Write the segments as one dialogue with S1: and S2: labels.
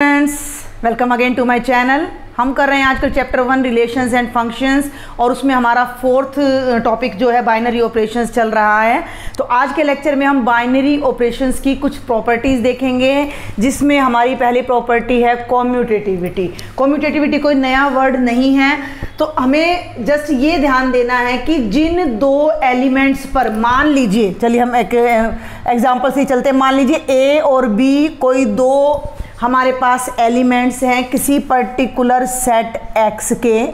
S1: Friends, welcome again to my channel. हम कर रहे हैं आजकल चैप्टर 1 रिलेशंस एंड फंक्शंस और उसमें हमारा फोर्थ टॉपिक जो है बाइनरी ऑपरेशंस चल रहा है। तो आज के लेक्चर में हम बाइनरी ऑपरेशंस की कुछ प्रॉपर्टीज़ देखेंगे, जिसमें हमारी पहली प्रॉपर्टी है कॉम्यूटेटिविटी। कॉम्यूटेटिविटी कोई नया वर्ड नहीं है, तो हमें जस्ट ये ध्यान देना है कि जिन दो एलिमेंट्स पर, मान लीजिए, चलिए हम एक एग्जाम्पल से ही चलते हैं। मान लीजिए ए और बी कोई दो हमारे पास एलिमेंट्स हैं किसी पर्टिकुलर सेट एक्स के,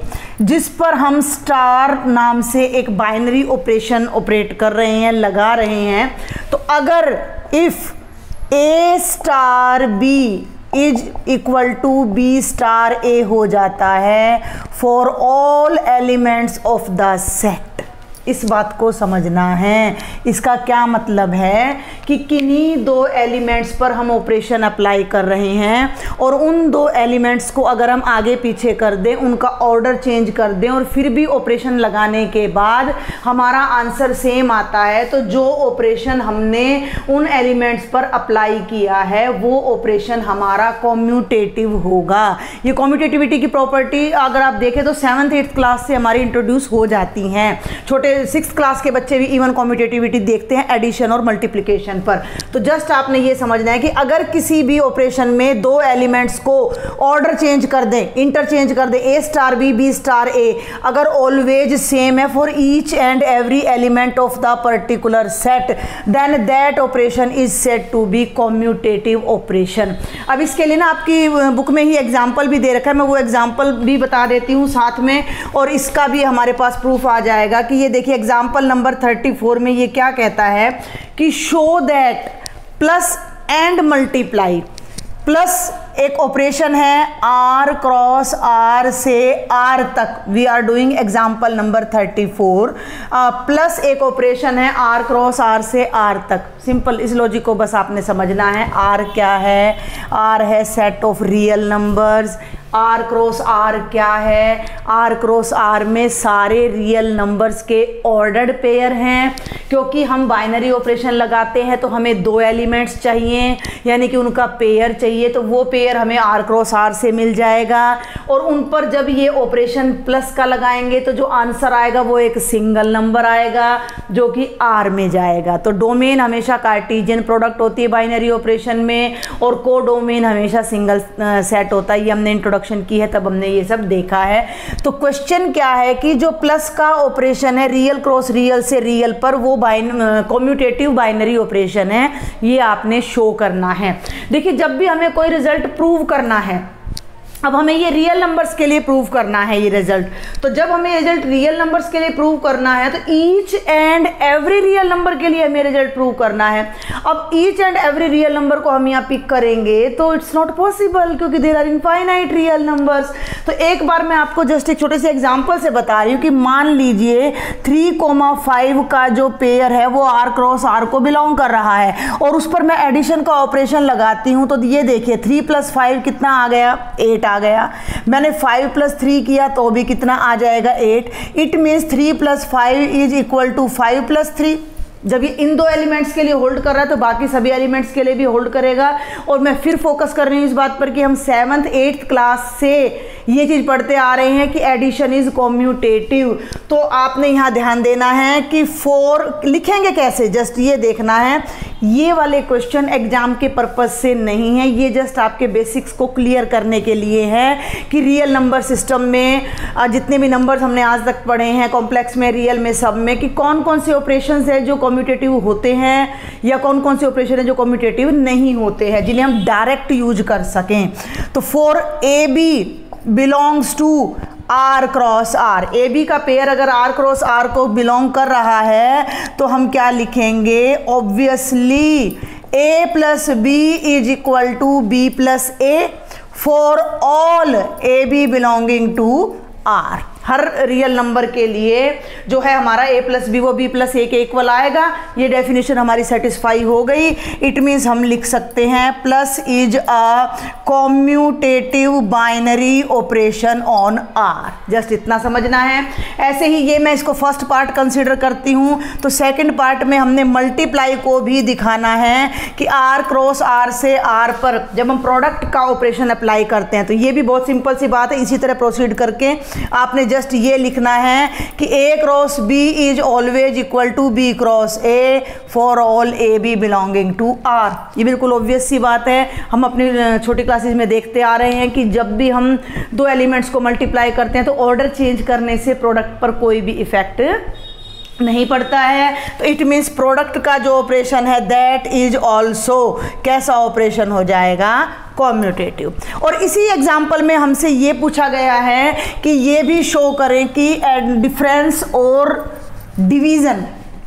S1: जिस पर हम स्टार नाम से एक बाइनरी ऑपरेशन ऑपरेट कर रहे हैं, लगा रहे हैं। तो अगर if a star b is equal to b star a हो जाता है for all elements of the set. इस बात को समझना है। इसका क्या मतलब है कि किन्हीं दो एलिमेंट्स पर हम ऑपरेशन अप्लाई कर रहे हैं और उन दो एलिमेंट्स को अगर हम आगे पीछे कर दें, उनका ऑर्डर चेंज कर दें और फिर भी ऑपरेशन लगाने के बाद हमारा आंसर सेम आता है, तो जो ऑपरेशन हमने उन एलिमेंट्स पर अप्लाई किया है वो ऑपरेशन हमारा कॉम्यूटेटिव होगा। ये कॉम्यूटेटिविटी की प्रॉपर्टी अगर आप देखें तो 7th 8th क्लास से हमारी इंट्रोड्यूस हो जाती हैं। छोटे 6th क्लास के बच्चे भी इवन कॉम्यूटेटिविटी देखते हैं एडिशन और मल्टीप्लिकेशन पर। तो जस्ट आपने ये समझना है कि अगर किसी भी ऑपरेशन में दो एलिमेंट्स को ऑर्डर चेंज कर दें, इंटरचेंज कर दें, a star b b star a, अगर ऑलवेज सेम है for each and every element of the particular set, then that operation is said to be commutative operation. अब इसके लिए ना आपकी बुक में ही एग्जाम्पल भी दे रखा है, मैं वो एग्जाम्पल भी बता देती हूँ साथ में, और इसका भी हमारे पास प्रूफ आ जाएगा कि ये देखिए एग्जाम्पल नंबर 34 में ये क्या कहता है कि show that plus and multiply, plus एक ऑपरेशन है आर क्रॉस आर से आर तक, we are doing example number 34, plus एक ऑपरेशन है आर क्रॉस आर से आर तक। सिंपल, इस लॉजिक को बस आपने समझना है। आर क्या है? आर है set of real numbers. R cross R क्या है? आर क्रॉस आर में सारे रियल नंबर्स के ऑर्डर्ड पेयर हैं। क्योंकि हम बाइनरी ऑपरेशन लगाते हैं तो हमें दो एलिमेंट्स चाहिए, यानी कि उनका पेयर चाहिए, तो वो पेयर हमें आर क्रॉस आर से मिल जाएगा। और उन पर जब ये ऑपरेशन प्लस का लगाएंगे तो जो आंसर आएगा वो एक सिंगल नंबर आएगा जो कि आर में जाएगा। तो डोमेन हमेशा कार्टेशियन प्रोडक्ट होती है बाइनरी ऑपरेशन में, और को डोमेन हमेशा सिंगल सेट होता है। ये हमने इंट्रोडक्शन की है तब हमने ये सब देखा है। तो क्वेश्चन क्या है कि जो प्लस का ऑपरेशन है रियल क्रॉस रियल से रियल पर, वो कॉम्यूटेटिव बाइनरी ऑपरेशन है, ये आपने शो करना है। देखिए, जब भी हमें कोई रिजल्ट प्रूव करना है, अब हमें ये रियल नंबर्स के लिए प्रूव करना है ये रिजल्ट, तो जब हमें रिजल्ट रियल नंबर्स के लिए प्रूव करना है तो each and every real number के लिए हमें रिजल्ट प्रूव करना है। अब each and every real number को हम यहाँ पिक करेंगे तो इट्स नॉट पॉसिबल, क्योंकि there are infinite real numbers. तो एक बार मैं आपको जस्ट एक छोटे से एग्जाम्पल से बता रही हूँ कि मान लीजिए 3,5 का जो पेयर है वो आर क्रॉस आर को बिलोंग कर रहा है, और उस पर मैं एडिशन का ऑपरेशन लगाती हूँ। तो ये देखिए 3 + 5 कितना आ गया? 8 आ गया। मैंने 5 + 3 किया तो भी कितना आ जाएगा? 8। It means 3 + 5 is equal to 5 + 3। जब ये इन दो एलिमेंट्स के लिए होल्ड कर रहा है तो बाकी सभी एलिमेंट्स के लिए भी होल्ड करेगा। और मैं फिर फोकस कर रही हूँ इस बात पर कि हम 7th 8th क्लास से ये चीज़ पढ़ते आ रहे हैं कि एडिशन इज कॉम्यूटेटिव। तो आपने यहाँ ध्यान देना है कि 4 लिखेंगे कैसे, जस्ट ये देखना है। ये वाले क्वेश्चन एग्जाम के पर्पज से नहीं है, ये जस्ट आपके बेसिक्स को क्लियर करने के लिए है कि रियल नंबर सिस्टम में जितने भी नंबर्स हमने आज तक पढ़े हैं, कॉम्प्लेक्स में, रियल में, सब में, कि कौन कौन से ऑपरेशंस है जो कॉम्यूटेटिव होते हैं या कौन कौन से ऑपरेशन है जो कॉम्यूटेटिव नहीं होते हैं, जिन्हें हम डायरेक्ट यूज कर सकें। तो for a b belongs to R cross R, a b का पेयर अगर आर क्रॉस आर को बिलोंग कर रहा है तो हम क्या लिखेंगे? Obviously a plus b is equal to b plus a for all a b belonging to R. हर रियल नंबर के लिए जो है हमारा a प्लस बी वो b प्लस ए के इक्वल आएगा। ये डेफिनेशन हमारी सेटिस्फाई हो गई। इट मीन्स हम लिख सकते हैं plus is a commutative binary operation on r। Just इतना समझना है। ऐसे ही ये मैं इसको फर्स्ट पार्ट कंसिडर करती हूँ, तो सेकंड पार्ट में हमने मल्टीप्लाई को भी दिखाना है कि r क्रॉस r से r पर जब हम प्रोडक्ट का ऑपरेशन अप्लाई करते हैं, तो ये भी बहुत सिंपल सी बात है। इसी तरह प्रोसीड करके आपने जस्ट ये लिखना है कि a cross b is always equal to b cross a for all a b belonging to r। ये बिल्कुल ऑब्वियस सी बात है। हम अपनी छोटी क्लासेस में देखते आ रहे हैं कि जब भी हम दो एलिमेंट्स को मल्टीप्लाई करते हैं तो ऑर्डर चेंज करने से प्रोडक्ट पर कोई भी इफेक्ट नहीं पड़ता है। तो इट मीन्स प्रोडक्ट का जो ऑपरेशन है दैट इज ऑल्सो कैसा ऑपरेशन हो जाएगा, कॉम्यूटेटिव। और इसी एग्जाम्पल में हमसे ये पूछा गया है कि ये भी शो करें कि डिफरेंस और डिवीज़न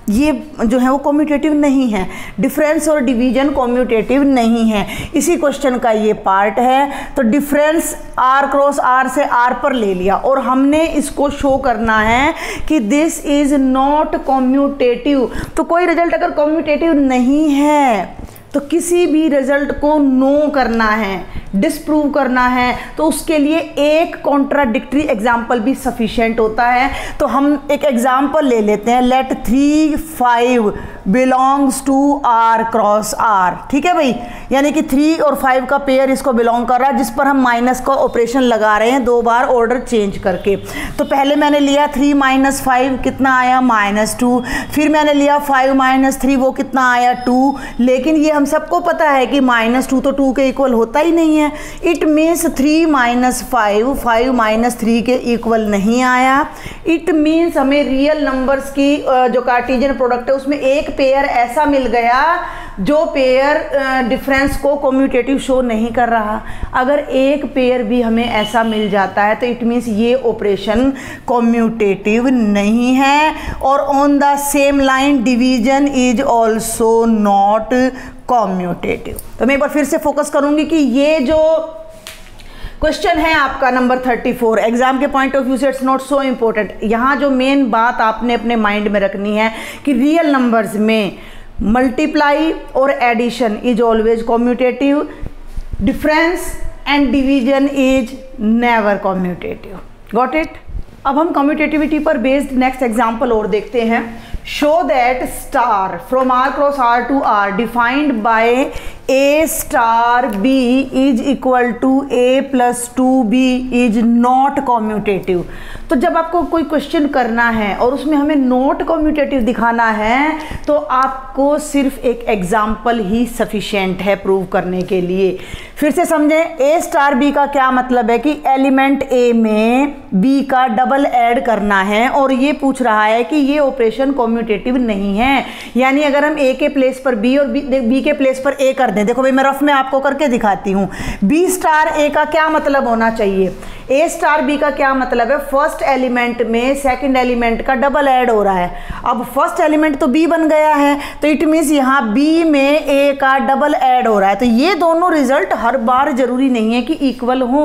S1: ये जो है वो कॉम्यूटेटिव नहीं है। डिफरेंस और डिवीजन कॉम्यूटेटिव नहीं है। इसी क्वेश्चन का ये पार्ट है। तो डिफरेंस r क्रॉस r से r पर ले लिया और हमने इसको शो करना है कि दिस इज नॉट कॉम्यूटेटिव। तो कोई रिजल्ट अगर कॉम्यूटेटिव नहीं है तो किसी भी रिजल्ट को नो करना है, डिसप्रूव करना है, तो उसके लिए एक कॉन्ट्राडिक्टरी एग्जाम्पल भी सफिशिएंट होता है। तो हम एक एग्जाम्पल ले लेते हैं, let 3 5 belongs to r cross r। ठीक है भाई, यानी कि 3 और 5 का पेयर इसको बिलोंग कर रहा है, जिस पर हम माइनस का ऑपरेशन लगा रहे हैं दो बार ऑर्डर चेंज करके। तो पहले मैंने लिया 3 माइनस 5 कितना आया -2, फिर मैंने लिया 5 माइनस 3 वो कितना आया 2। लेकिन ये हम सबको पता है कि -2 तो 2 के इक्वल होता ही नहीं है। इट मीन्स 3 माइनस 5 5 माइनस 3 के इक्वल नहीं आया। इट मीन्स हमें रियल नंबर्स की जो कार्टेशियन प्रोडक्ट है उसमें एक पेयर ऐसा मिल गया जो पेयर डिफरेंस को कॉम्यूटेटिव शो नहीं कर रहा। अगर एक पेयर भी हमें ऐसा मिल जाता है तो इट मीन्स ये ऑपरेशन कॉम्यूटेटिव नहीं है। और on the same line division is also not commutative. तो मैं एक बार फिर से फोकस करूंगी कि ये जो क्वेश्चन है आपका नंबर 34 एग्जाम के पॉइंट ऑफ व्यू से इट्स नॉट सो इम्पोर्टेंट। यहाँ जो मेन बात आपने अपने माइंड में रखनी है कि रियल नंबर्स में मल्टीप्लाई और addition is always commutative, difference and division is never commutative. Got it. अब हम कॉम्यूटेटिविटी पर बेस्ड नेक्स्ट एग्जाम्पल और देखते हैं। Show that star from r cross r to r defined by a star b is equal to a plus 2b is not commutative. तो जब आपको कोई क्वेश्चन करना है और उसमें हमें नॉट कॉम्यूटेटिव दिखाना है तो आपको सिर्फ एक एग्जाम्पल ही सफिशिएंट है प्रूव करने के लिए। फिर से समझें, a स्टार b का क्या मतलब है कि एलिमेंट a में b का डबल ऐड करना है और ये पूछ रहा है कि ये ऑपरेशन कॉम्यूटेटिव नहीं है। यानी अगर हम a के प्लेस पर b और b के प्लेस पर a कर दें, देखो भाई मैं रफ में आपको करके दिखाती हूँ। b स्टार a का क्या मतलब होना चाहिए, a स्टार b का क्या मतलब है, फर्स्ट एलिमेंट में सेकंड एलिमेंट का डबल ऐड हो रहा है। अब फर्स्ट एलिमेंट तो b बन गया है तो इट मीन्स यहाँ b में a का डबल ऐड हो रहा है। तो ये दोनों रिजल्ट हर बार जरूरी नहीं है कि इक्वल हो।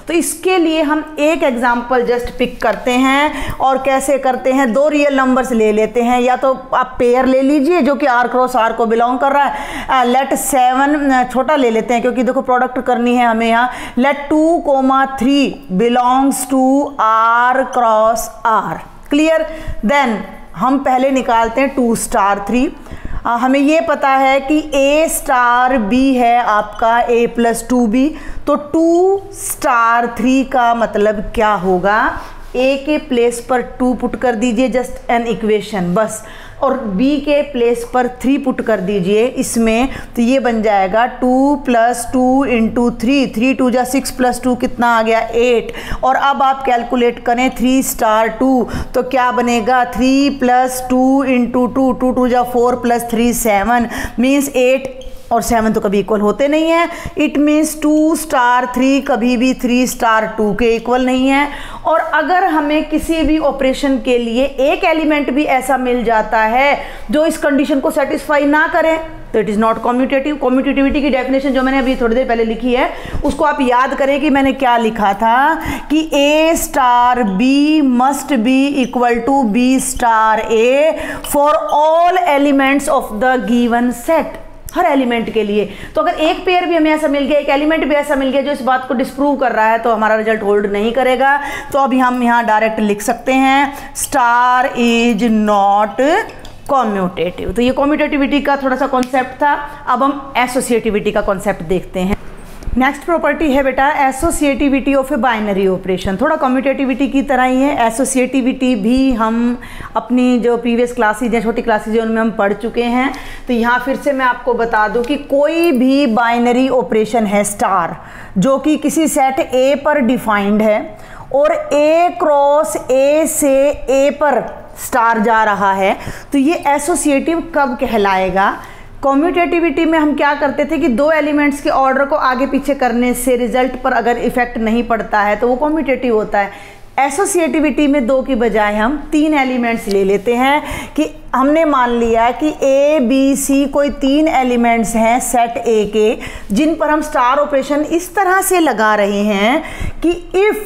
S1: तो इसके लिए हम एक एग्जाम्पल जस्ट पिक करते हैं। और कैसे करते हैं, दो रियल नंबर्स ले लेते हैं, या तो आप पेयर ले लीजिए जो कि r क्रॉस r को बिलोंग कर रहा है। लेट 7 छोटा ले लेते हैं क्योंकि देखो प्रोडक्ट करनी है हमें यहाँ। Let 2,3 belongs to r cross r। Clear. Then हम पहले निकालते हैं 2 स्टार 3। हमें ये पता है कि a स्टार b है आपका a प्लस 2b। तो 2 स्टार 3 का मतलब क्या होगा, a के प्लेस पर 2 पुट कर दीजिए, जस्ट एन इक्वेशन बस, और b के प्लेस पर 3 पुट कर दीजिए इसमें। तो ये बन जाएगा 2 प्लस 2 इंटू 3, 3 2 जा 6 प्लस 2 कितना आ गया 8। और अब आप कैलकुलेट करें 3 स्टार 2 तो क्या बनेगा 3 प्लस 2 इंटू 2, 2 2 जा 4 प्लस 3 7 मीन्स 8 और 7 तो कभी इक्वल होते नहीं है। इट मीन्स 2 स्टार 3 कभी भी 3 स्टार 2 के इक्वल नहीं है। और अगर हमें किसी भी ऑपरेशन के लिए एक एलिमेंट भी ऐसा मिल जाता है जो इस कंडीशन को सेटिस्फाई ना करें, तो इट इज़ नॉट कॉम्यूटेटिव। कॉम्यूटेटिविटी की डेफिनेशन जो मैंने अभी थोड़ी देर पहले लिखी है उसको आप याद करें कि मैंने क्या लिखा था कि A star B must be equal to B star A for all elements of the given set, हर एलिमेंट के लिए। तो अगर एक पेयर भी हमें ऐसा मिल गया, एक एलिमेंट भी ऐसा मिल गया जो इस बात को डिस्प्रूव कर रहा है, तो हमारा रिजल्ट होल्ड नहीं करेगा। तो अभी हम यहाँ डायरेक्ट लिख सकते हैं स्टार इज नॉट कॉम्यूटेटिव। तो ये कॉम्यूटेटिविटी का थोड़ा सा कॉन्सेप्ट था। अब हम एसोसिएटिविटी का कॉन्सेप्ट देखते हैं। नेक्स्ट प्रॉपर्टी है बेटा associativity of a binary operation. थोड़ा कम्यूटेटिविटी की तरह ही है। एसोसिएटिविटी भी हम अपनी जो प्रीवियस क्लासेज या छोटी क्लासेज है उनमें हम पढ़ चुके हैं। तो यहाँ फिर से मैं आपको बता दूं कि कोई भी बाइनरी ऑपरेशन है स्टार जो कि किसी सेट ए पर डिफाइंड है और ए क्रॉस ए से ए पर स्टार जा रहा है, तो ये एसोसिएटिव कब कहलाएगा? कॉम्यूटेटिविटी में हम क्या करते थे कि दो एलिमेंट्स के ऑर्डर को आगे पीछे करने से रिजल्ट पर अगर इफेक्ट नहीं पड़ता है तो वो कॉम्यूटेटिव होता है। एसोसिएटिविटी में दो की बजाय हम तीन एलिमेंट्स ले लेते हैं कि हमने मान लिया कि ए बी सी कोई तीन एलिमेंट्स हैं सेट ए के जिन पर हम स्टार ऑपरेशन इस तरह से लगा रहे हैं कि इफ़,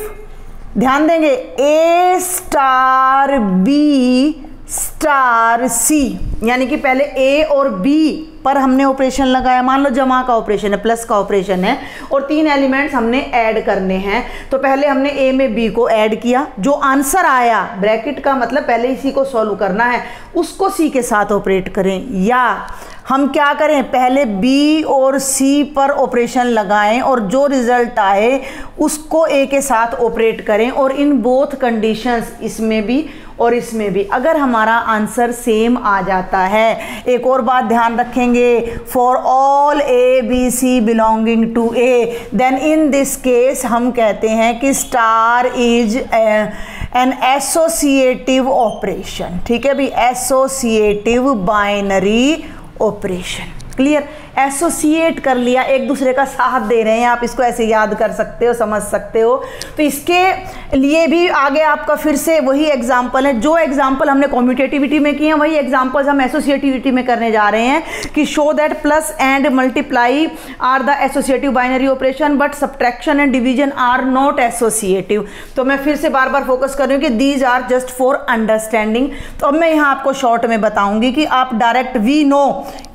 S1: ध्यान देंगे, ए स्टार बी स्टार सी, यानी कि पहले ए और बी पर हमने ऑपरेशन लगाया, मान लो जमा का ऑपरेशन है, प्लस का ऑपरेशन है और तीन एलिमेंट्स हमने ऐड करने हैं। तो पहले हमने ए में बी को ऐड किया, जो आंसर आया ब्रैकेट का मतलब पहले इसी को सॉल्व करना है, उसको सी के साथ ऑपरेट करें, या हम क्या करें पहले बी और सी पर ऑपरेशन लगाएं और जो रिजल्ट आए उसको ए के साथ ऑपरेट करें। और इन बोथ कंडीशंस, इसमें भी और इसमें भी, अगर हमारा आंसर सेम आ जाता है। एक और बात ध्यान रखेंगे, for all a b c belonging to a, then in this case हम कहते हैं कि star is an associative operation. ठीक है भाई, associative binary operation. Clear? Associate कर लिया, एक दूसरे का साथ दे रहे हैं, आप इसको ऐसे याद कर सकते हो, समझ सकते हो। तो इसके लिए भी आगे आपका फिर से वही एग्जाम्पल है, जो एग्जाम्पल हमने कॉम्यूटेटिविटी में किए हैं वही एग्जाम्पल्स हम एसोसिएटिविटी में करने जा रहे हैं कि show that plus and multiply are the associative binary operation but subtraction and division are not associative. तो मैं फिर से बार बार फोकस कर रही हूँ कि these are just for understanding. तो अब मैं यहाँ आपको शॉर्ट में बताऊंगी कि आप डायरेक्ट वी नो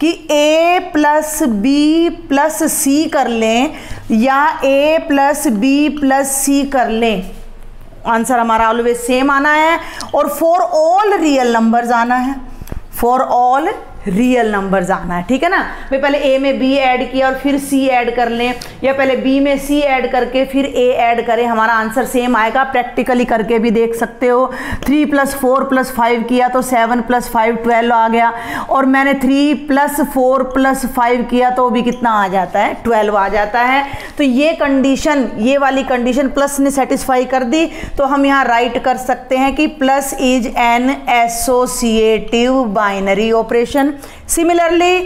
S1: कि ए प्लस बी प्लस सी कर लें या ए प्लस बी प्लस सी कर लें, आंसर हमारा ऑलवेज सेम आना है। और फॉर ऑल रियल नंबर्स आना है, फॉर ऑल रियल नंबर्स आना है। ठीक है ना भाई, पहले ए में बी ऐड किया और फिर सी ऐड कर लें, या पहले बी में सी ऐड करके फिर ए ऐड करें, हमारा आंसर सेम आएगा। प्रैक्टिकली करके भी देख सकते हो। 3 + 4 + 5 किया तो 7 + 5 12 आ गया, और मैंने 3 + 4 + 5 किया तो भी कितना आ जाता है, 12 आ जाता है। तो ये कंडीशन, ये वाली कंडीशन प्लस ने सेटिस्फाई कर दी, तो हम यहाँ राइट कर सकते हैं कि plus is an associative binary operation. Similarly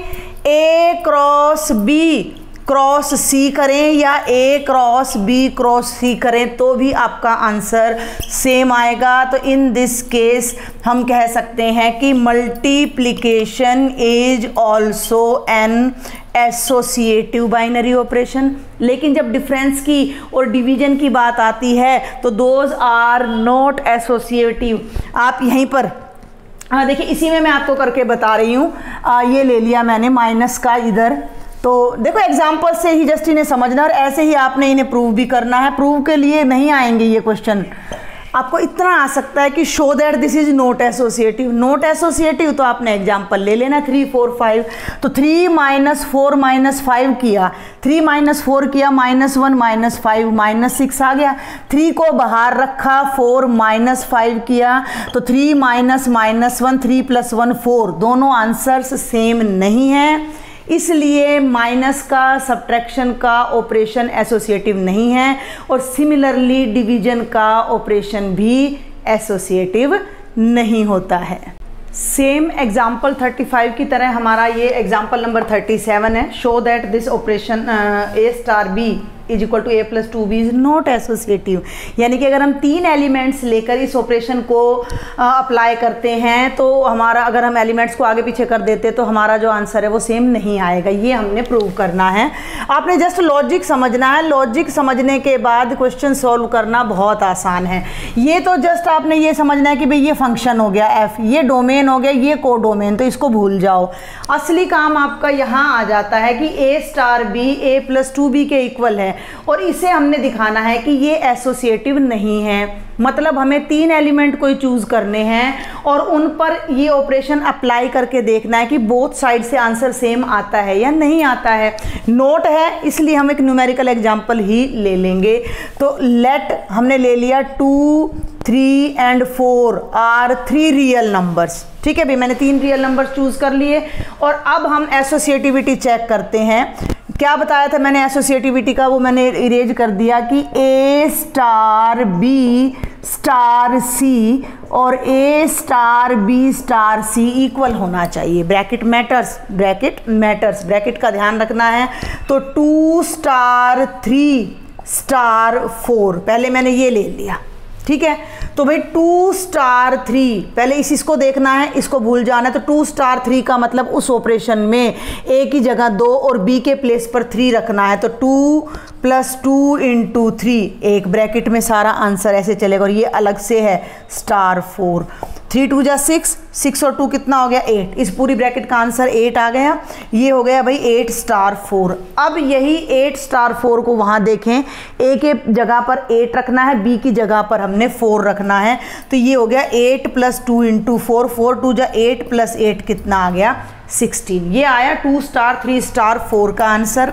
S1: a cross b cross c करें या a cross b cross c करें तो भी आपका आंसर सेम आएगा। तो इन दिस केस हम कह सकते हैं कि multiplication is also an associative binary operation. लेकिन जब डिफरेंस की और डिवीजन की बात आती है तो दोज आर नॉट एसोसिएटिव। आप यहीं पर देखिए, इसी में मैं आपको करके बता रही हूँ। ये ले लिया मैंने माइनस का इधर, तो देखो एग्जाम्पल से ही जस्ट इन्हें समझना और ऐसे ही आपने इन्हें प्रूव भी करना है। प्रूव के लिए नहीं आएंगे ये क्वेश्चन, आपको इतना आ सकता है कि show that this is not associative. Not associative तो आपने एग्जाम्पल ले लेना 3 4 5। तो 3 - 4 - 5 किया, 3 - 4 किया, -1 - 5 -6 आ गया। 3 को बाहर रखा, 4 - 5 किया तो 3 - -1 3 + 1 4, दोनों आंसर्स सेम नहीं हैं, इसलिए माइनस का सब्ट्रैक्शन का ऑपरेशन एसोसिएटिव नहीं है, और सिमिलरली डिवीजन का ऑपरेशन भी एसोसिएटिव नहीं होता है। सेम एग्जाम्पल 35 की तरह हमारा ये एग्जाम्पल नंबर 37 है। Show that this operation a star b is equal to a + 2b is not associative. यानी कि अगर हम 3 एलिमेंट्स लेकर इस ऑपरेशन को अप्लाई करते हैं तो हमारा, अगर हम एलिमेंट्स को आगे पीछे कर देते तो हमारा जो आंसर है वो सेम नहीं आएगा। ये हमने प्रूव करना है। आपने जस्ट लॉजिक समझना है। लॉजिक समझने के बाद क्वेश्चन सॉल्व करना बहुत आसान है। ये तो जस्ट आपने ये समझना है कि भाई ये फंक्शन हो गया f, ये डोमेन हो गया, ये को डोमेन, तो इसको भूल जाओ। असली काम आपका यहाँ आ जाता है कि a star b a + 2b के इक्वल है और इसे हमने दिखाना है कि ये एसोसिएटिव नहीं है। मतलब हमें 3 एलिमेंट कोई चूज़ करने हैं और उन पर ये ऑपरेशन अप्लाई करके देखना है कि बोथ साइड से आंसर सेम आता है या नहीं आता है। नोट है इसलिए हम एक न्यूमेरिकल एग्जांपल ही ले लेंगे। तो लेट हमने ले लिया 2, 3 एंड 4 आर 3 रियल नंबर्स। ठीक है भाई, मैंने 3 रियल नंबर्स चूज़ कर लिए और अब हम एसोसिएटिविटी चेक करते हैं। क्या बताया था मैंने एसोसिएटिविटी का, वो मैंने इरेज कर दिया कि a star b star c और a star b star c equal होना चाहिए। ब्रैकेट मैटर्स, ब्रैकेट का ध्यान रखना है। तो 2 स्टार 3 स्टार 4 पहले मैंने ये ले लिया। ठीक है, तो भाई 2 स्टार 3 पहले इसको देखना है, इसको भूल जाना है। तो 2 स्टार 3 का मतलब उस ऑपरेशन में a की जगह 2 और b के प्लेस पर 3 रखना है। तो 2 + 2 × 3, एक ब्रैकेट में सारा आंसर ऐसे चलेगा और ये अलग से है स्टार 4। 3 × 2 = 6, 6 और 2 कितना हो गया 8। इस पूरी ब्रैकेट का आंसर 8 आ गया। ये हो गया भाई 8 स्टार 4। अब यही 8 स्टार 4 को वहाँ देखें, a के जगह पर 8 रखना है, b की जगह पर हमने 4 रखना है। तो ये हो गया 8 + 2 × 4, 4 × 2 = 8 + 8 कितना आ गया 16। ये आया 2 स्टार 3 स्टार 4 का आंसर।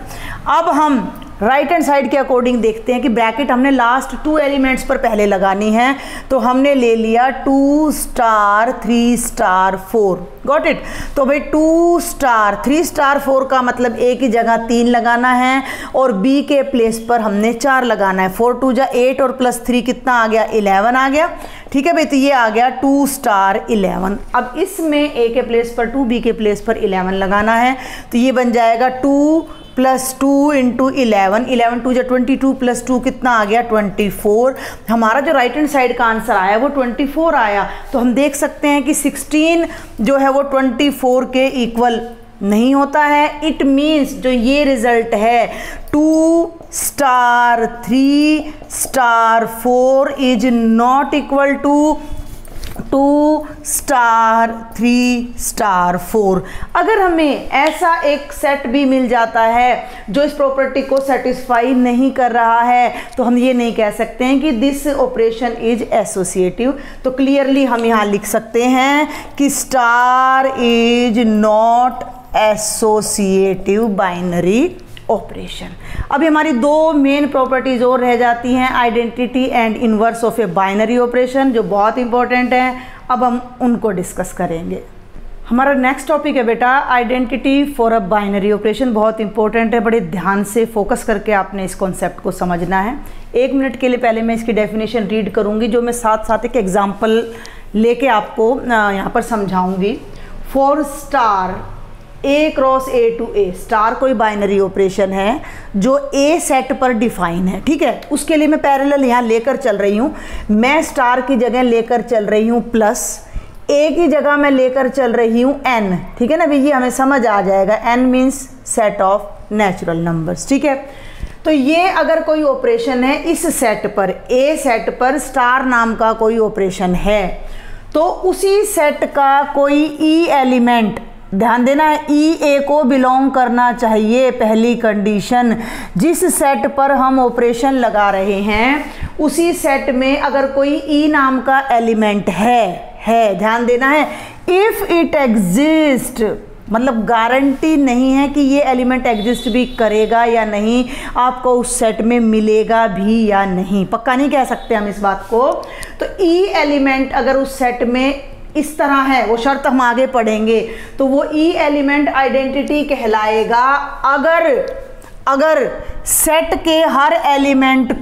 S1: अब हम राइट हैंड साइड के अकॉर्डिंग देखते हैं कि ब्रैकेट हमने लास्ट 2 एलिमेंट्स पर पहले लगानी है। तो हमने ले लिया 2 स्टार 3 स्टार 4। Got it. तो भाई 2 स्टार 3 स्टार 4 का मतलब a की जगह 3 लगाना है और b के प्लेस पर हमने 4 लगाना है। 4 × 2 = 8 और +3 कितना आ गया 11 आ गया। ठीक है भाई, तो ये आ गया 2 स्टार 11। अब इसमें a के प्लेस पर 2, b के प्लेस पर 11 लगाना है। तो ये बन जाएगा 2 + 2 × 11, 11 × 2 = 22 + 2 कितना आ गया 24। हमारा जो राइट हैंड साइड का आंसर आया वो 24 आया। तो हम देख सकते हैं कि 16 जो है वो 24 के इक्वल नहीं होता है। इट मीन्स जो ये रिजल्ट है 2 star 3 star 4 is not equal to 2 star 3 star 4। अगर हमें ऐसा एक सेट भी मिल जाता है जो इस प्रॉपर्टी को सेटिस्फाई नहीं कर रहा है तो हम ये नहीं कह सकते हैं कि दिस ऑपरेशन इज एसोसिएटिव। तो क्लियरली हम यहाँ लिख सकते हैं कि star is not associative binary operation. अभी हमारी 2 मेन प्रॉपर्टीज और रह जाती हैं, identity and inverse of a binary operation, जो बहुत इंपॉर्टेंट हैं। अब हम उनको डिस्कस करेंगे। हमारा नेक्स्ट टॉपिक है बेटा identity for a binary operation. बहुत इंपॉर्टेंट है, बड़े ध्यान से फोकस करके आपने इस कॉन्सेप्ट को समझना है। 1 मिनट के लिए पहले मैं इसकी डेफिनेशन रीड करूँगी, जो मैं साथ साथ एक एग्जाम्पल लेके आपको यहाँ पर समझाऊँगी। For star a cross a two a, star कोई बाइनरी ऑपरेशन है जो a सेट पर डिफाइन है। ठीक है, उसके लिए मैं पैरेलल यहाँ लेकर चल रही हूँ। मैं स्टार की जगह लेकर चल रही हूँ प्लस, a की जगह मैं लेकर चल रही हूँ n। ठीक है ना, ये हमें समझ आ जाएगा। n means set of natural numbers. ठीक है, तो ये अगर कोई ऑपरेशन है इस सेट पर, a सेट पर स्टार नाम का कोई ऑपरेशन है, तो उसी सेट का कोई e एलिमेंट, ध्यान देना है, ई ए को बिलोंग करना चाहिए। पहली कंडीशन, जिस सेट पर हम ऑपरेशन लगा रहे हैं उसी सेट में अगर कोई ई नाम का एलिमेंट है, ध्यान देना है। इफ़ इट एग्जिस्ट, मतलब गारंटी नहीं है कि ये एलिमेंट एग्जिस्ट भी करेगा या नहीं, आपको उस सेट में मिलेगा भी या नहीं, पक्का नहीं कह सकते हम इस बात को। तो ई एलिमेंट अगर उस सेट में इस तरह है, वो शर्त हम आगे पढ़ेंगे, तो वो ई एलिमेंट आइडेंटिटी कहलाएगा अगर सेट के हर एलिमेंट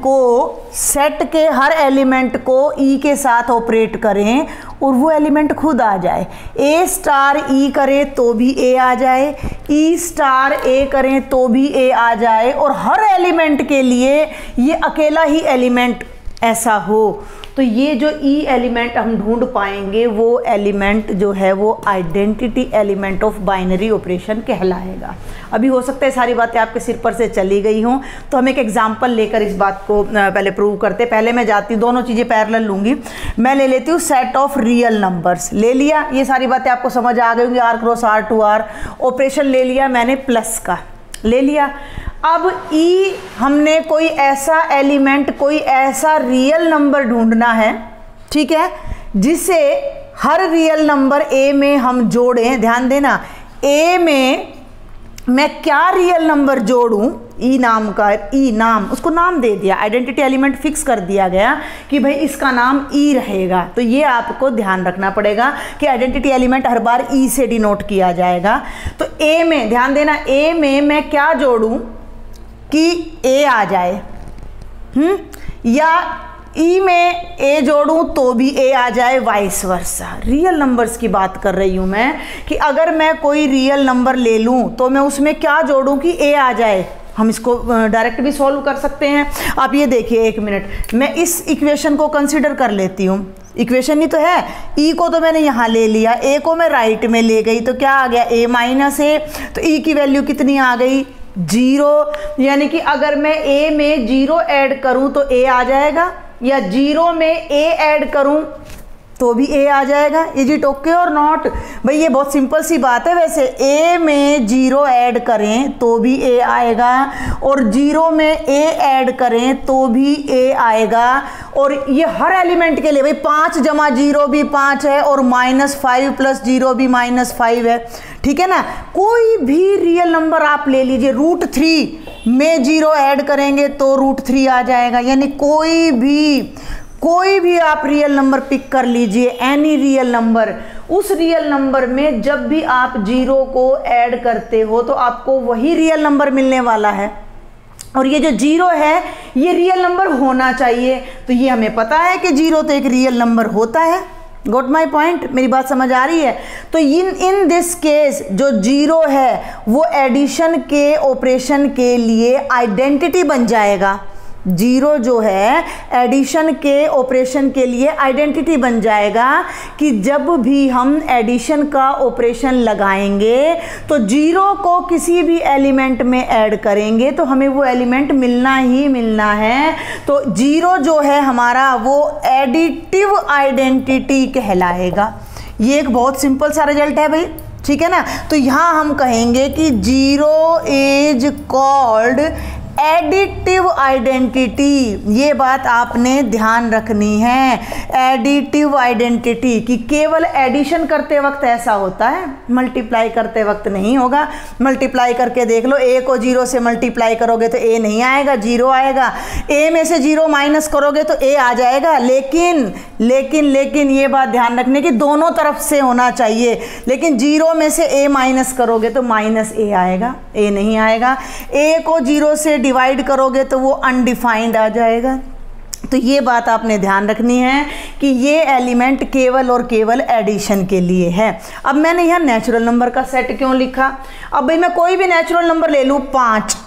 S1: को ई के साथ ऑपरेट करें और वो एलिमेंट खुद आ जाए, ए स्टार ई करे तो भी ए आ जाए, ई स्टार ए करें तो भी ए आ जाए, और हर एलिमेंट के लिए ये अकेला ही एलिमेंट ऐसा हो, तो ये जो ई एलिमेंट हम ढूंढ पाएंगे वो एलिमेंट जो है वो identity element of binary operation कहलाएगा। अभी हो सकता है सारी बातें आपके सिर पर से चली गई हों, तो हम एक एग्जांपल लेकर इस बात को पहले प्रूव करते। पहले मैं जाती हूँ, दोनों चीज़ें पैरेलल लूँगी। मैं ले लेती हूँ सेट ऑफ रियल नंबर्स, ले लिया, ये सारी बातें आपको समझ आ गई होंगी, R cross R to R operation ले लिया मैंने, प्लस का ले लिया। अब ई हमने कोई ऐसा एलिमेंट, कोई ऐसा रियल नंबर ढूंढना है, ठीक है, जिसे हर रियल नंबर ए में हम जोड़ें। ध्यान देना, ए में मैं क्या रियल नंबर जोड़ूं, ई नाम का, ई नाम, उसको नाम दे दिया, आइडेंटिटी एलिमेंट फिक्स कर दिया गया कि भाई इसका नाम ई रहेगा। तो ये आपको ध्यान रखना पड़ेगा कि आइडेंटिटी एलिमेंट हर बार ई से डिनोट किया जाएगा। तो ए में ध्यान देना, ए में मैं क्या जोड़ूं कि ए आ जाए, या ई में ए जोड़ूं तो भी ए आ जाए, वाइस वर्सा। रियल नंबर्स की बात कर रही हूं मैं कि अगर मैं कोई रियल नंबर ले लूं तो मैं उसमें क्या जोड़ूं कि ए आ जाए। हम इसको डायरेक्ट भी सॉल्व कर सकते हैं। आप ये देखिए, एक मिनट, मैं इस इक्वेशन को कंसिडर कर लेती हूँ। इक्वेशन ही तो है, ई को तो मैंने यहाँ ले लिया, ए को मैं राइट में ले गई, तो क्या आ गया, ए माइनस ए। तो ई की वैल्यू कितनी आ गई, 0। यानी कि अगर मैं ए में 0 ऐड करूं तो ए आ जाएगा, या 0 में ए ऐड करूं तो भी ए आ जाएगा। इज इट ओके और नॉट? भाई ये बहुत सिंपल सी बात है। वैसे ए में 0 ऐड करें तो भी ए आएगा, और 0 में ए ऐड करें तो भी ए आएगा। और ये हर एलिमेंट के लिए, भाई 5 जमा 0 भी 5 है, और -5 प्लस 0 भी -5 है, ठीक है ना। कोई भी रियल नंबर आप ले लीजिए, √3 में 0 ऐड करेंगे तो √3 आ जाएगा। यानी कोई भी आप रियल नंबर पिक कर लीजिए, एनी रियल नंबर, उस रियल नंबर में जब भी आप 0 को ऐड करते हो तो आपको वही रियल नंबर मिलने वाला है। और ये जो 0 है ये रियल नंबर होना चाहिए। तो ये हमें पता है कि 0 तो एक रियल नंबर होता है। Got my point? मेरी बात समझ आ रही है? तो इन दिस केस जो 0 है वो एडिशन के ऑपरेशन के लिए आइडेंटिटी बन जाएगा। 0 जो है एडिशन के ऑपरेशन के लिए आइडेंटिटी बन जाएगा कि जब भी हम एडिशन का ऑपरेशन लगाएंगे तो 0 को किसी भी एलिमेंट में ऐड करेंगे तो हमें वो एलिमेंट मिलना ही मिलना है। तो 0 जो है हमारा वो एडिटिव आइडेंटिटी कहलाएगा। ये एक बहुत सिंपल सा रिजल्ट है भाई, ठीक है ना। तो यहाँ हम कहेंगे कि 0 इज कॉल्ड एडिटिव आइडेंटिटी। ये बात आपने ध्यान रखनी है, एडिटिव आइडेंटिटी, कि केवल एडिशन करते वक्त ऐसा होता है, मल्टीप्लाई करते वक्त नहीं होगा। मल्टीप्लाई करके देख लो, ए को 0 से मल्टीप्लाई करोगे तो ए नहीं आएगा, 0 आएगा। ए में से 0 माइनस करोगे तो ए आ जाएगा। लेकिन ये बात ध्यान रखने की, दोनों तरफ से होना चाहिए। लेकिन 0 में से ए माइनस करोगे तो माइनस ए आएगा, ए नहीं आएगा। ए को 0 से डिवाइड करोगे तो वो अनडिफाइंड आ जाएगा। तो ये बात आपने ध्यान रखनी है कि ये एलिमेंट केवल और केवल एडिशन के लिए है। अब मैंने यहाँ नेचुरल नंबर का सेट क्यों लिखा? अब भाई मैं कोई भी नेचुरल नंबर ले लूँ 5,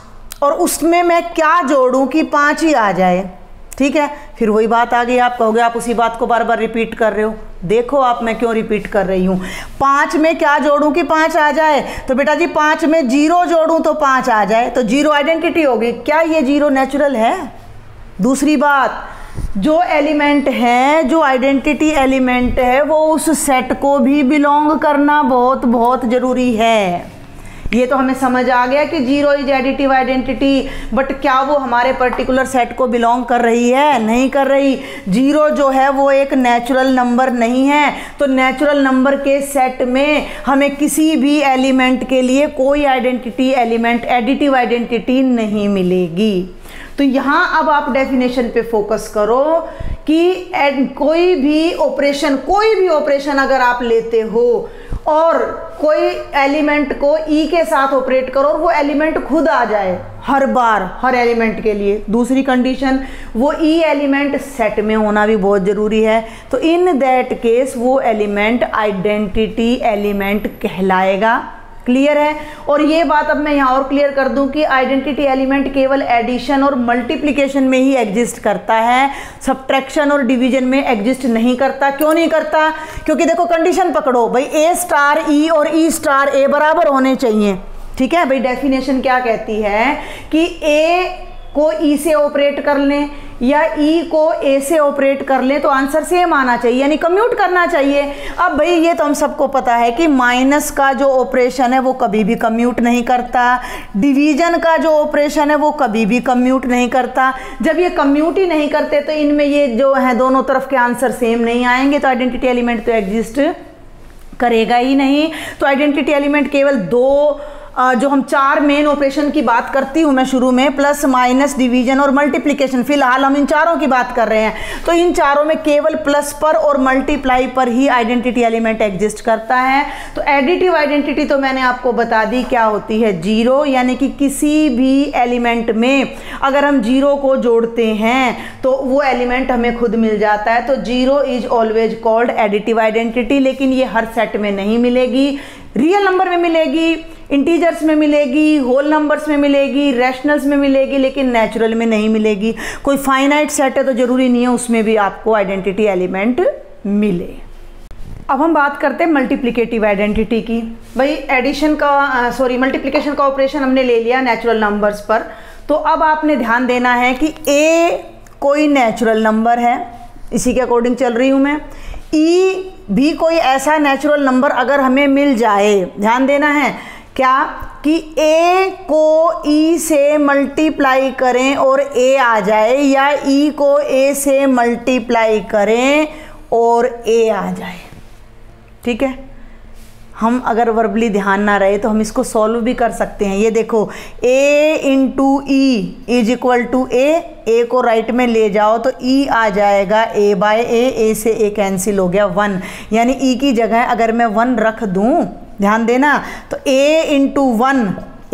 S1: और उसमें मैं क्या जोड़ूं कि 5 ही आ जाए, ठीक है। फिर वही बात आ गई, आप कहोगे आप उसी बात को बार बार रिपीट कर रहे हो। देखो आप मैं क्यों रिपीट कर रही हूँ। 5 में क्या जोड़ूं कि 5 आ जाए? तो बेटा जी 5 में 0 जोड़ूं तो 5 आ जाए, तो 0 आइडेंटिटी होगी। क्या ये 0 नेचुरल है? दूसरी बात, जो एलिमेंट है, जो आइडेंटिटी एलिमेंट है, वो उस सेट को भी बिलोंग करना बहुत बहुत ज़रूरी है। ये तो हमें समझ आ गया कि 0 इज एडिटिव आइडेंटिटी, बट क्या वो हमारे पर्टिकुलर सेट को बिलोंग कर रही है? नहीं कर रही। 0 जो है वो एक नेचुरल नंबर नहीं है, तो नेचुरल नंबर के सेट में हमें किसी भी एलिमेंट के लिए कोई आइडेंटिटी एलिमेंट, एडिटिव आइडेंटिटी नहीं मिलेगी। तो यहाँ अब आप डेफिनेशन पे फोकस करो कि कोई भी ऑपरेशन अगर आप लेते हो और कोई एलिमेंट को ई के साथ ऑपरेट करो और वो एलिमेंट खुद आ जाए हर बार, हर एलिमेंट के लिए। दूसरी कंडीशन, वो ई एलिमेंट सेट में होना भी बहुत ज़रूरी है। तो इन दैट केस वो एलिमेंट आइडेंटिटी एलिमेंट कहलाएगा। क्लियर है? और ये बात अब मैं यहाँ और क्लियर कर दूं कि आइडेंटिटी एलिमेंट केवल एडिशन और मल्टीप्लिकेशन में ही एग्जिस्ट करता है, सब्ट्रैक्शन और डिवीजन में एग्जिस्ट नहीं करता। क्यों नहीं करता? क्योंकि देखो कंडीशन पकड़ो भाई, ए स्टार ई और ई स्टार ए बराबर होने चाहिए। ठीक है भाई, डेफिनेशन क्या कहती है कि ए को ई से ऑपरेट कर लें या ई को ए से ऑपरेट कर लें तो आंसर सेम आना चाहिए, यानी कम्यूट करना चाहिए। अब भाई ये तो हम सबको पता है कि माइनस का जो ऑपरेशन है वो कभी भी कम्यूट नहीं करता, डिवीजन का जो ऑपरेशन है वो कभी भी कम्यूट नहीं करता। जब ये कम्यूट ही नहीं करते तो इनमें ये जो है दोनों तरफ के आंसर सेम नहीं आएंगे, तो आइडेंटिटी एलिमेंट तो एग्जिस्ट करेगा ही नहीं। तो आइडेंटिटी एलिमेंट केवल दो जो हम चार मेन ऑपरेशन की बात करती हूँ मैं शुरू में, प्लस माइनस डिवीजन और मल्टीप्लिकेशन, फिलहाल हम इन चारों की बात कर रहे हैं। तो इन चारों में केवल प्लस पर और मल्टीप्लाई पर ही आइडेंटिटी एलिमेंट एग्जिस्ट करता है। तो एडिटिव आइडेंटिटी तो मैंने आपको बता दी क्या होती है, जीरो, यानी कि किसी भी एलिमेंट में अगर हम जीरो को जोड़ते हैं तो वो एलिमेंट हमें खुद मिल जाता है। तो zero is always called additive identity. लेकिन ये हर सेट में नहीं मिलेगी, रियल नंबर में मिलेगी, इंटीजर्स में मिलेगी, होल नंबर्स में मिलेगी, रैशनल्स में मिलेगी, लेकिन नेचुरल में नहीं मिलेगी। कोई फाइनाइट सेट है तो जरूरी नहीं है उसमें भी आपको आइडेंटिटी एलिमेंट मिले। अब हम बात करते हैं मल्टीप्लिकेटिव आइडेंटिटी की। भाई एडिशन का मल्टीप्लिकेशन का ऑपरेशन हमने ले लिया नेचुरल नंबर्स पर। तो अब आपने ध्यान देना है कि ए कोई नेचुरल नंबर है, इसी के अकॉर्डिंग चल रही हूँ मैं। ई भी कोई ऐसा नेचुरल नंबर अगर हमें मिल जाए, ध्यान देना है क्या कि ए को ई से मल्टीप्लाई करें और ए आ जाए, या ई को ए से मल्टीप्लाई करें और ए आ जाए। ठीक है, हम अगर वर्बली ध्यान ना रहे तो हम इसको सॉल्व भी कर सकते हैं। ये देखो, a into e is equal to a को राइट में ले जाओ तो e आ जाएगा a बाय ए से a कैंसिल हो गया 1, यानी e की जगह अगर मैं 1 रख दूं, ध्यान देना, तो a इंटू 1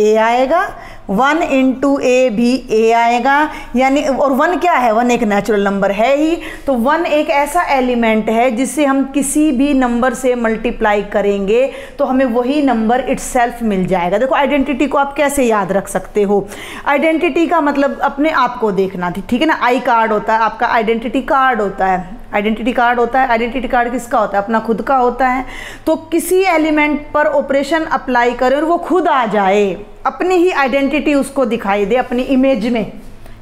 S1: a आएगा, 1 इंटू ए भी ए आएगा, यानी और 1 क्या है, 1 एक नेचुरल नंबर है ही। तो 1 एक ऐसा एलिमेंट है जिससे हम किसी भी नंबर से मल्टीप्लाई करेंगे तो हमें वही नंबर इटसेल्फ मिल जाएगा। देखो आइडेंटिटी को आप कैसे याद रख सकते हो, आइडेंटिटी का मतलब अपने आप को देखना थी, ठीक है ना। आई कार्ड होता है आपका, आइडेंटिटी कार्ड होता है, आइडेंटिटी कार्ड होता है। आइडेंटिटी कार्ड किसका होता है, अपना खुद का होता है। तो किसी एलिमेंट पर ऑपरेशन अप्लाई करें और वो खुद आ जाए, अपनी ही आइडेंटिटी उसको दिखाई दे अपनी इमेज में,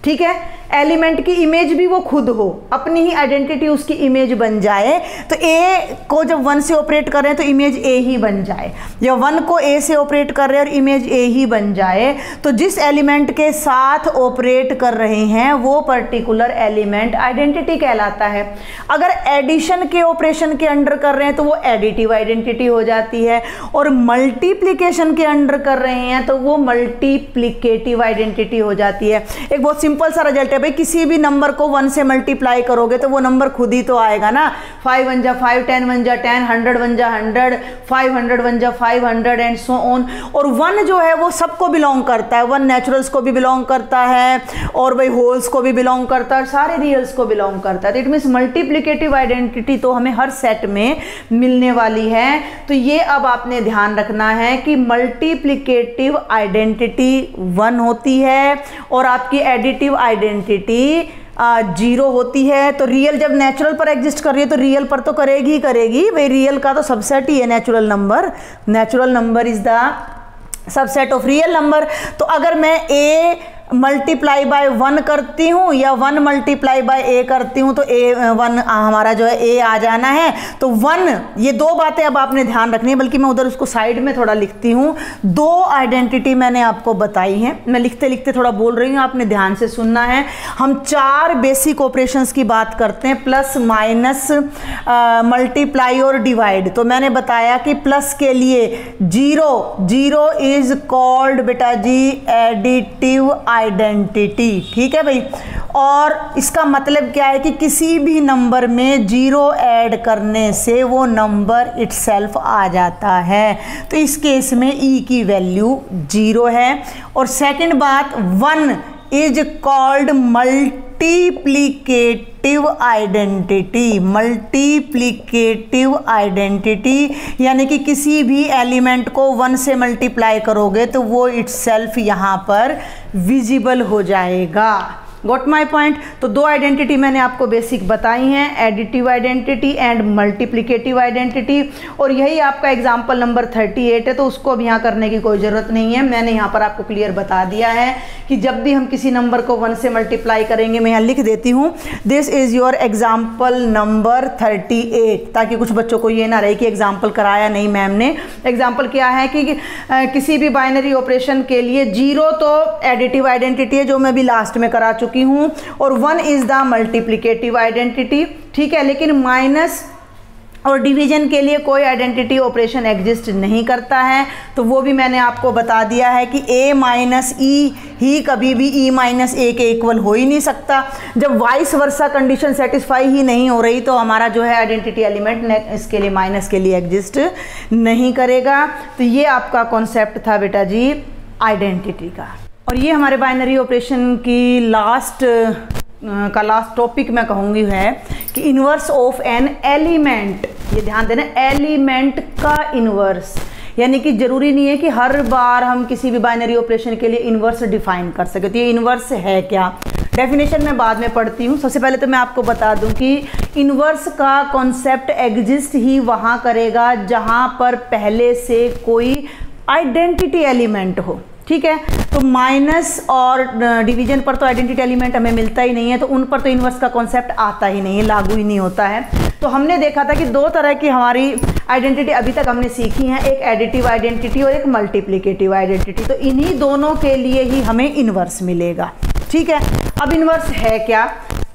S1: ठीक है, एलिमेंट की इमेज भी वो खुद हो, अपनी ही आइडेंटिटी उसकी इमेज बन जाए। तो ए को जब 1 से ऑपरेट कर रहे हैं तो इमेज ए ही बन जाए, या 1 को ए से ऑपरेट कर रहे हैं और इमेज ए ही बन जाए। तो जिस एलिमेंट के साथ ऑपरेट कर रहे हैं वो पर्टिकुलर एलिमेंट आइडेंटिटी कहलाता है। अगर एडिशन के ऑपरेशन के अंडर कर रहे हैं तो वो एडिटिव आइडेंटिटी हो जाती है, और मल्टीप्लिकेशन के अंडर कर रहे हैं तो वो मल्टीप्लिकेटिव आइडेंटिटी हो जाती है। एक बहुत सिंपल सा रिजल्ट है भाई, किसी भी नंबर को 1 से मल्टीप्लाई करोगे तो वो नंबर खुद ही तो आएगा ना। 5 1 जा 5, 10 1 जा 10, 100 1 जा 100, 500 1 जा 500 एंड सो ऑन। और 1 जो है वो सबको बिलोंग करता है, 1 नेचुरल्स को भी बिलोंग करता है, और भाई होल्स को भी बिलोंग करता है, सारे रियल्स को बिलोंग करता है। तो इट मीन्स मल्टीप्लिकेटिव आइडेंटिटी तो हमें हर सेट में मिलने वाली है। तो ये अब आपने ध्यान रखना है कि मल्टीप्लिकेटिव आइडेंटिटी 1 होती है और आपकी एडिटिव आइडेंटिटी 0 होती है। तो रियल जब नेचुरल पर एग्जिस्ट कर रही है तो रियल पर तो करेगी ही करेगी, भाई रियल का तो सबसेट ही है natural number. Natural number is the subset of real number. तो अगर मैं a मल्टीप्लाई बाय 1 करती हूँ या 1 मल्टीप्लाई बाय a करती हूँ तो a1 हमारा जो है a आ जाना है। तो 1, ये दो बातें अब आपने ध्यान रखनी है, बल्कि मैं उधर उसको साइड में थोड़ा लिखती हूँ। 2 आइडेंटिटी मैंने आपको बताई है, मैं लिखते लिखते थोड़ा बोल रही हूँ, आपने ध्यान से सुनना है। हम 4 बेसिक ऑपरेशंस की बात करते हैं, प्लस माइनस मल्टीप्लाई और डिवाइड। तो मैंने बताया कि प्लस के लिए 0 इज कॉल्ड बेटा जी एडिटिव आइडेंटिटी। ठीक है भाई, और इसका मतलब क्या है कि किसी भी नंबर में 0 ऐड करने से वो नंबर इटसेल्फ आ जाता है। तो इस केस में ई की वैल्यू 0 है। और सेकंड बात, 1 is called multiplicative identity. Multiplicative identity यानी कि किसी भी एलिमेंट को 1 से मल्टीप्लाई करोगे तो वो इटसेल्फ यहाँ पर विजिबल हो जाएगा। Got my point. तो दो आइडेंटिटी मैंने आपको बेसिक बताई हैं, additive identity and multiplicative identity. और यही आपका एग्जाम्पल नंबर 38 है, तो उसको अब यहाँ करने की कोई ज़रूरत नहीं है। मैंने यहाँ पर आपको क्लियर बता दिया है कि जब भी हम किसी नंबर को 1 से मल्टीप्लाई करेंगे, मैं यहाँ लिख देती हूँ, this is your example number 38, ताकि कुछ बच्चों को ये ना रहे कि एग्जाम्पल कराया नहीं मैम ने। एग्जाम्पल क्या है कि किसी भी बाइनरी ऑपरेशन के लिए 0 तो एडिटिव आइडेंटिटी है जो मैं भी लास्ट में करा चुकी हूं, और 1 इज द मल्टीप्लिकेटिव आइडेंटिटी। ठीक है, लेकिन माइनस और डिवीजन के लिए कोई आइडेंटिटी ऑपरेशन एग्जिस्ट नहीं करता है, तो वो भी मैंने आपको बता दिया है कि a माइनस ई ही कभी भी e माइनस ए के इक्वल हो ही नहीं सकता। जब वाइस वर्सा कंडीशन सेटिस्फाई ही नहीं हो रही तो हमारा जो है आइडेंटिटी एलिमेंट इसके लिए माइनस के लिए एग्जिस्ट नहीं करेगा। तो ये आपका कॉन्सेप्ट था बेटा जी आइडेंटिटी का। और ये हमारे बाइनरी ऑपरेशन की लास्ट टॉपिक मैं कहूँगी है कि इन्वर्स ऑफ एन एलिमेंट। ये ध्यान देना, एलिमेंट का इन्वर्स, यानी कि जरूरी नहीं है कि हर बार हम किसी भी बाइनरी ऑपरेशन के लिए इन्वर्स डिफाइन कर सके। तो ये इन्वर्स है क्या, डेफिनेशन मैं बाद में पढ़ती हूँ। सबसे पहले तो मैं आपको बता दूं कि इन्वर्स का कॉन्सेप्ट एग्जिस्ट ही वहाँ करेगा जहाँ पर पहले से कोई आइडेंटिटी एलिमेंट हो। ठीक है, तो माइनस और डिवीजन पर तो आइडेंटिटी एलिमेंट हमें मिलता ही नहीं है, तो उन पर तो इन्वर्स का कॉन्सेप्ट आता ही नहीं है, लागू ही नहीं होता है। तो हमने देखा था कि दो तरह की हमारी आइडेंटिटी अभी तक हमने सीखी हैं, एक एडिटिव आइडेंटिटी और एक मल्टीप्लिकेटिव आइडेंटिटी। तो इन्हीं दोनों के लिए ही हमें इन्वर्स मिलेगा। ठीक है, अब इन्वर्स है क्या?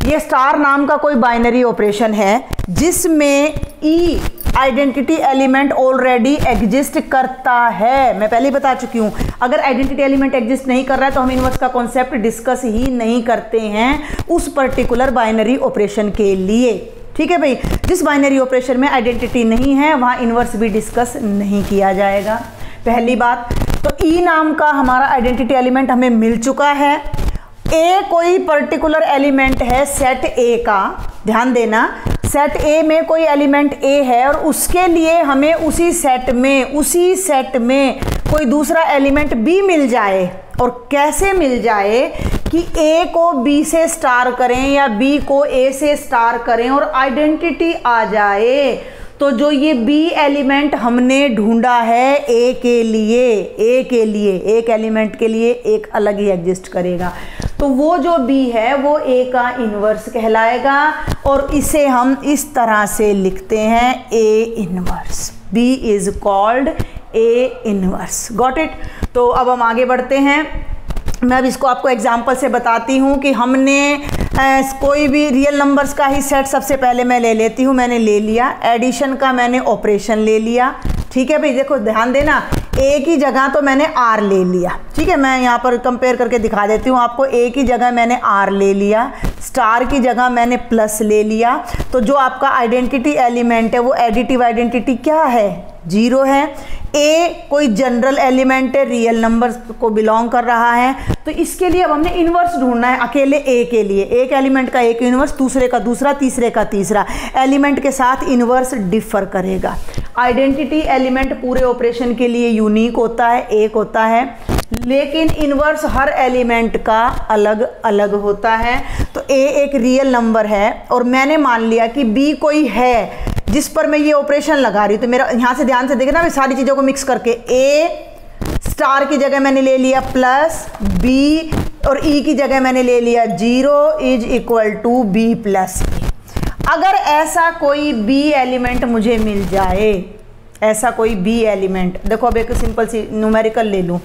S1: ये स्टार नाम का कोई बाइनरी ऑपरेशन है जिसमें ई आइडेंटिटी एलिमेंट ऑलरेडी एग्जिस्ट करता है। मैं पहले ही बता चुकी हूँ, अगर आइडेंटिटी एलिमेंट एग्जिस्ट नहीं कर रहा है तो हम इन्वर्स का कॉन्सेप्ट डिस्कस ही नहीं करते हैं उस पर्टिकुलर बाइनरी ऑपरेशन के लिए। ठीक है भाई, जिस बाइनरी ऑपरेशन में आइडेंटिटी नहीं है वहाँ इन्वर्स भी डिस्कस नहीं किया जाएगा। पहली बात तो ई नाम का हमारा आइडेंटिटी एलिमेंट हमें मिल चुका है। ए कोई पर्टिकुलर एलिमेंट है सेट ए का, ध्यान देना, सेट ए में कोई एलिमेंट ए है और उसके लिए हमें उसी सेट में कोई दूसरा एलिमेंट बी मिल जाए। और कैसे मिल जाए कि ए को बी से स्टार करें या बी को ए से स्टार करें और आइडेंटिटी आ जाए। तो जो ये बी एलिमेंट हमने ढूंढा है ए के लिए एक एलिमेंट के लिए एक अलग ही एग्जिस्ट करेगा, तो वो जो बी है वो ए का इन्वर्स कहलाएगा। और इसे हम इस तरह से लिखते हैं a inverse, b is called a inverse. Got it. तो अब हम आगे बढ़ते हैं। मैं अब इसको आपको एग्जाम्पल से बताती हूँ कि हमने कोई भी रियल नंबर्स का ही सेट सबसे पहले मैं ले लेती हूँ। मैंने ले लिया एडिशन का, मैंने ऑपरेशन ले लिया। ठीक है भाई, देखो ध्यान देना, ए की जगह तो मैंने आर ले लिया। ठीक है, मैं यहाँ पर कंपेयर करके दिखा देती हूँ आपको। ए की जगह मैंने आर ले लिया, स्टार की जगह मैंने प्लस ले लिया। तो जो आपका आइडेंटिटी एलिमेंट है वो एडिटिव आइडेंटिटी क्या है? 0 है। ए कोई जनरल एलिमेंट है, रियल नंबर को बिलोंग कर रहा है, तो इसके लिए अब हमने इन्वर्स ढूंढना है। अकेले ए के लिए एक एलिमेंट का एक इन्वर्स, दूसरे का दूसरा, तीसरे का तीसरा। एलिमेंट के साथ इन्वर्स डिफर करेगा। आइडेंटिटी एलिमेंट पूरे ऑपरेशन के लिए यूनिक होता है, एक होता है, लेकिन इन्वर्स हर एलिमेंट का अलग अलग होता है। तो ए एक रियल नंबर है और मैंने मान लिया कि बी कोई है जिस पर मैं ये ऑपरेशन लगा रही हूँ। तो मेरा यहाँ से ध्यान से देखना, मैं सारी चीज़ों को मिक्स करके ए स्टार की जगह मैंने ले लिया प्लस बी और ई की जगह मैंने ले लिया 0 is equal to b plus a. अगर ऐसा कोई बी एलिमेंट मुझे मिल जाए, ऐसा कोई बी एलिमेंट, देखो अब एक सिंपल सी न्यूमेरिकल ले लूँ,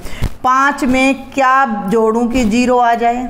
S1: 5 में क्या जोड़ूं कि 0 आ जाए,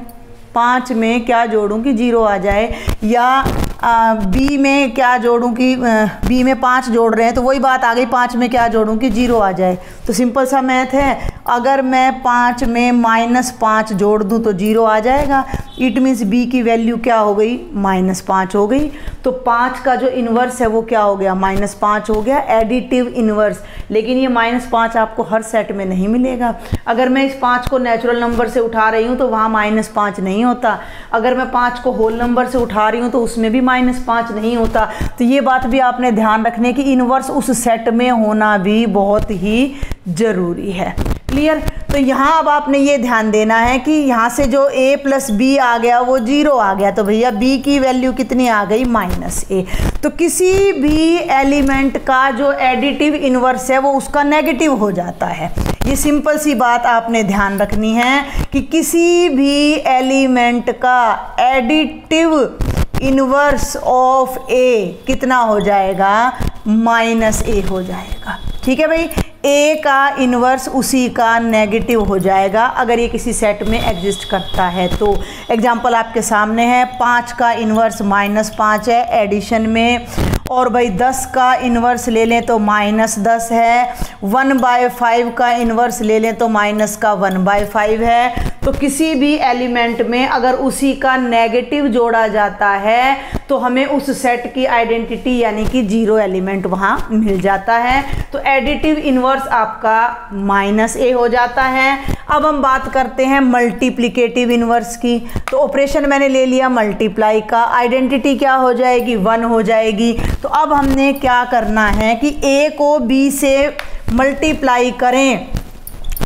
S1: 5 में क्या जोड़ूं कि 0 आ जाए, या बी में क्या जोड़ूं कि बी में 5 जोड़ रहे हैं तो वही बात आ गई, 5 में क्या जोड़ूं कि 0 आ जाए। तो सिंपल सा मैथ है, अगर मैं 5 में -5 जोड़ दूं तो 0 आ जाएगा। इट मीन्स बी की वैल्यू क्या हो गई, -5 हो गई। तो 5 का जो इन्वर्स है वो क्या हो गया, -5 हो गया, एडिटिव इन्वर्स। लेकिन ये -5 आपको हर सेट में नहीं मिलेगा। अगर मैं इस 5 को नेचुरल नंबर से उठा रही हूँ तो वहाँ -5 नहीं होता। अगर मैं 5 को होल नंबर से उठा रही हूँ तो उसमें भी -5 नहीं होता। तो ये बात भी आपने ध्यान रखने की, इन्वर्स उस सेट में होना भी बहुत ही ज़रूरी है। क्लियर? तो यहाँ अब आपने ये ध्यान देना है कि यहाँ से जो a + b आ गया वो 0 आ गया, तो भैया b की वैल्यू कितनी आ गई, -a। तो किसी भी एलिमेंट का जो एडिटिव इन्वर्स है वो उसका नेगेटिव हो जाता है। ये सिंपल सी बात आपने ध्यान रखनी है कि किसी भी एलिमेंट का एडिटिव इन्वर्स ऑफ a कितना हो जाएगा, -a हो जाएगा। ठीक है भाई, a का इन्वर्स उसी का नेगेटिव हो जाएगा अगर ये किसी सेट में एग्जिस्ट करता है। तो एग्जांपल आपके सामने है, 5 का इन्वर्स -5 है एडिशन में, और भाई 10 का इन्वर्स ले लें तो -10 है, 1/5 का इन्वर्स ले लें तो -1/5 है। तो किसी भी एलिमेंट में अगर उसी का नेगेटिव जोड़ा जाता है तो हमें उस सेट की आइडेंटिटी यानी कि 0 एलिमेंट वहाँ मिल जाता है। तो एडिटिव इन्वर्स आपका -a हो जाता है। अब हम बात करते हैं मल्टीप्लिकेटिव इन्वर्स की। तो ऑपरेशन मैंने ले लिया मल्टीप्लाई का, आइडेंटिटी क्या हो जाएगी, 1 हो जाएगी। तो अब हमने क्या करना है कि a को b से मल्टीप्लाई करें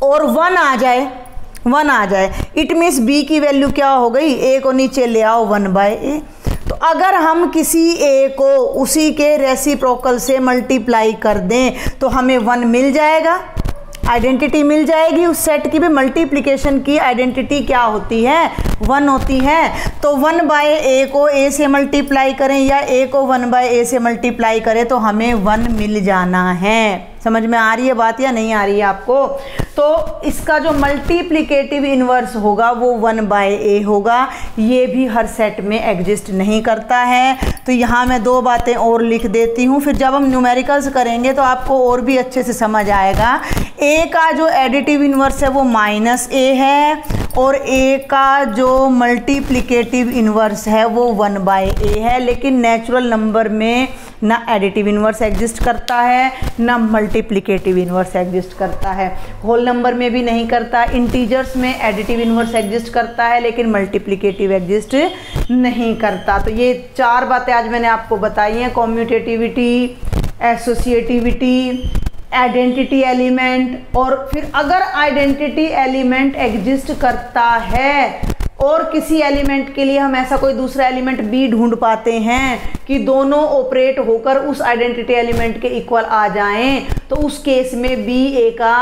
S1: और 1 आ जाए। इट मीन्स b की वैल्यू क्या हो गई, a को नीचे ले आओ 1/a। तो अगर हम किसी a को उसी के रेसिप्रोकल से मल्टीप्लाई कर दें तो हमें 1 मिल जाएगा, आइडेंटिटी मिल जाएगी। उस सेट की भी मल्टीप्लिकेशन की आइडेंटिटी क्या होती है, 1 होती है। तो 1/a को a से मल्टीप्लाई करें या a को 1/a से मल्टीप्लाई करें तो हमें 1 मिल जाना है। समझ में आ रही है बात या नहीं आ रही है आपको? तो इसका जो मल्टीप्लिकेटिव इन्वर्स होगा वो 1/a होगा। ये भी हर सेट में एग्जिस्ट नहीं करता है। तो यहाँ मैं 2 बातें और लिख देती हूँ, फिर जब हम न्यूमेरिकल्स करेंगे तो आपको और भी अच्छे से समझ आएगा। a का जो एडिटिव इन्वर्स है वो -a है और a का जो मल्टीप्लिकेटिव इन्वर्स है वो 1/a है। लेकिन नेचुरल नंबर में ना एडिटिव इन्वर्स एग्जिस्ट करता है ना मल्टीप्लिकेटिव इन्वर्स एग्जिस्ट करता है। होल नंबर में भी नहीं करता। इंटीजर्स में एडिटिव इन्वर्स एग्जिस्ट करता है लेकिन मल्टीप्लिकेटिव एग्जिस्ट नहीं करता। तो ये 4 बातें आज मैंने आपको बताई हैं, कॉम्यूटेटिविटी, एसोसिएटिविटी, आइडेंटिटी एलिमेंट। और फिर अगर आइडेंटिटी एलिमेंट एग्जिस्ट करता है और किसी एलिमेंट के लिए हम ऐसा कोई दूसरा एलिमेंट b ढूंढ पाते हैं कि दोनों ऑपरेट होकर उस आइडेंटिटी एलिमेंट के इक्वल आ जाएं, तो उस केस में b a का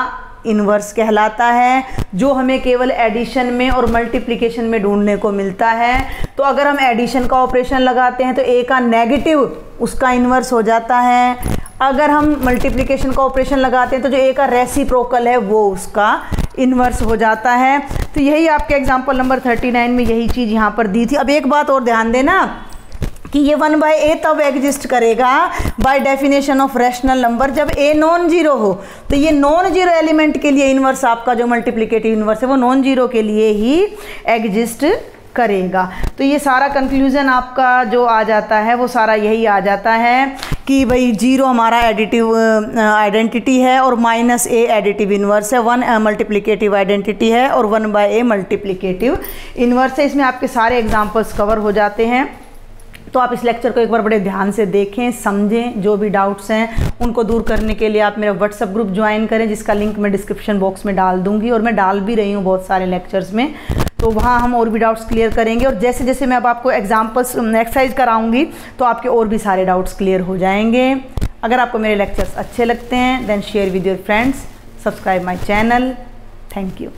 S1: इन्वर्स कहलाता है, जो हमें केवल एडिशन में और मल्टीप्लिकेशन में ढूंढने को मिलता है। तो अगर हम एडिशन का ऑपरेशन लगाते हैं तो a का नेगेटिव उसका इन्वर्स हो जाता है। अगर हम मल्टीप्लिकेशन का ऑपरेशन लगाते हैं तो जो a का रेसिप्रोकल है वो उसका इन्वर्स हो जाता है। तो यही आपके एग्जाम्पल नंबर 39 में यही चीज़ यहाँ पर दी थी। अब एक बात और ध्यान देना कि ये 1/a तब एग्जिस्ट करेगा by definition of rational number जब a नॉन जीरो हो। तो ये नॉन जीरो एलिमेंट के लिए इन्वर्स आपका जो मल्टीप्लिकेटिव इन्वर्स है वो नॉन जीरो के लिए ही एग्जिस्ट करेगा। तो ये सारा कंक्लूजन आपका जो आ जाता है वो सारा यही आ जाता है कि भाई 0 हमारा एडिटिव आइडेंटिटी है और -a एडिटिव इन्वर्स है, 1 मल्टीप्लिकेटिव आइडेंटिटी है और 1/a मल्टीप्लिकेटिव इन्वर्स है। इसमें आपके सारे एग्जांपल्स कवर हो जाते हैं। तो आप इस लेक्चर को एक बार बड़े ध्यान से देखें, समझें। जो भी डाउट्स हैं उनको दूर करने के लिए आप मेरा व्हाट्सएप ग्रुप ज्वाइन करें, जिसका लिंक मैं डिस्क्रिप्शन बॉक्स में डाल दूंगी और मैं डाल भी रही हूँ बहुत सारे लेक्चर्स में। तो वहाँ हम और भी डाउट्स क्लियर करेंगे और जैसे जैसे मैं अब आपको एग्जाम्पल्स एक्सरसाइज कराऊंगी तो आपके और भी सारे डाउट्स क्लियर हो जाएंगे। अगर आपको मेरे लेक्चर्स अच्छे लगते हैं then share with your friends, subscribe my channel. Thank you.